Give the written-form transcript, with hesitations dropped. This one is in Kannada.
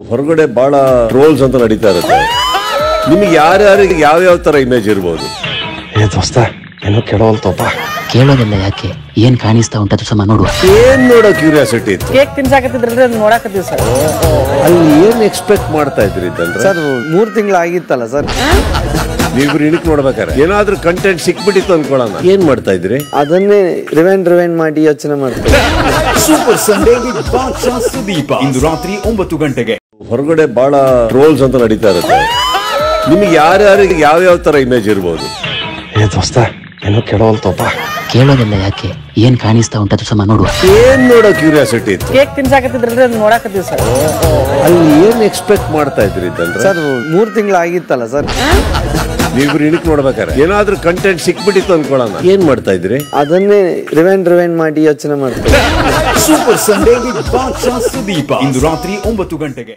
ಹೊರಗಡೆ ಬಹಳ ಟ್ರೋಲ್ಸ್ ಅಂತ ನಡೀತಾ ಇರುತ್ತೆ. ನಿಮಗೆ ಯಾರ್ಯಾರಿಗೆ ಯಾವ ತರ ಇಮೇಜ್ ಇರಬಹುದು? ದೋಸ್ತ ಏನೋ ಕೆಡವಲ್ತಪ್ಪ. ಕೇಳೋದಿಲ್ಲ ಯಾಕೆ, ಏನ್ ಕಾಣಿಸ್ತಾ ಉಂಟು ಸಮ ನೋಡುವ. ಏನ್ ನೋಡೋ ಕ್ಯೂರಿಯಾಸಿಟಿ ಇತ್ತು. ಕೇಕ್ ತಿನ್ಸಾಕತ್ತಿದ್ರಿ ಅದನ್ನ ನೋಡಾಕತ್ತೀವಿ ಸರ್. ಅಲ್ಲಿ ಏನ್ ಎಕ್ಸ್ಪೆಕ್ಟ್ ಮಾಡ್ತಾ ಇದ್ರಿ ಇದ್ದಂದ್ರೆ ಸರ್ 3 ತಿಂಗಳು ಆಗಿತ್ತಲ್ಲ ಸರ್. ನೀವಿಬ್ರು ಇಣಕ್ ನೋಡ್ಬೇಕಾರೆ ಏನಾದ್ರೂ ಕಂಟೆಂಟ್ ಸಿಕ್ಬಿಟ್ಟಿತ್ತು ಅನ್ಕೊಳ್ಳೋಣ. ಏನ್ ಮಾಡ್ತಾ ಇದ್ರಿ? ಅದನ್ನೇ ರಿವೈಂಡ್ ಮಾಡಿ ಯೋಚನೆ ಮಾಡ್ತೀವಿ. ಸೂಪರ್ ಸಂಡೇ ವಿತ್ ಬಾದ್ಶಾ ಸುದೀಪ ಇಂದು ರಾತ್ರಿ 9 ಗಂಟೆಗೆ. ಹೊರಗಡೆ ಬಹಳ ಟ್ರೋಲ್ಸ್ ಅಂತ ನಡೀತಾ ಇರುತ್ತೆ. ನಿಮಗೆ ಯಾರ್ಯಾರಿಗೆ ಯಾವ ತರ ಇಮೇಜ್ ಇರಬಹುದು? ದೋಸ್ತ ಏನೋ ಕೆಡವಲ್ತಪ್ಪ. ಕೇಳೋದಿಲ್ಲ ಯಾಕೆ, ಏನ್ ಕಾಣಿಸ್ತಾ ಉಂಟು ಸಮ ನೋಡುವ. ಏನ್ ನೋಡೋ ಕ್ಯೂರಿಯಾಸಿಟಿ ಇತ್ತು. ಕೇಕ್ ತಿನ್ಸಾಕತ್ತಿದ್ರಿ ಅದನ್ನ ನೋಡಾಕತ್ತೀವಿ ಸರ್. ಅಲ್ಲಿ ಏನ್ ಎಕ್ಸ್ಪೆಕ್ಟ್ ಮಾಡ್ತಾ ಇದ್ರಿ ಇದ್ದಂದ್ರೆ ಸರ್ 3 ತಿಂಗಳು ಆಗಿತ್ತಲ್ಲ ಸರ್. ನೀವಿಬ್ರು ಇಣಕ್ ನೋಡ್ಬೇಕಾರೆ ಏನಾದ್ರೂ ಕಂಟೆಂಟ್ ಸಿಕ್ಬಿಟ್ಟಿತ್ತು ಅನ್ಕೊಳ್ಳೋಣ. ಏನ್ ಮಾಡ್ತಾ ಇದ್ರಿ? ಅದನ್ನೇ ರಿವೈಂಡ್ ಮಾಡಿ ಯೋಚನೆ ಮಾಡ್ತೀವಿ. ಸೂಪರ್ ಸಂಡೇ ವಿತ್ ಬಾದ್ಶಾ ಸುದೀಪ ಇಂದು ರಾತ್ರಿ 9 ಗಂಟೆಗೆ.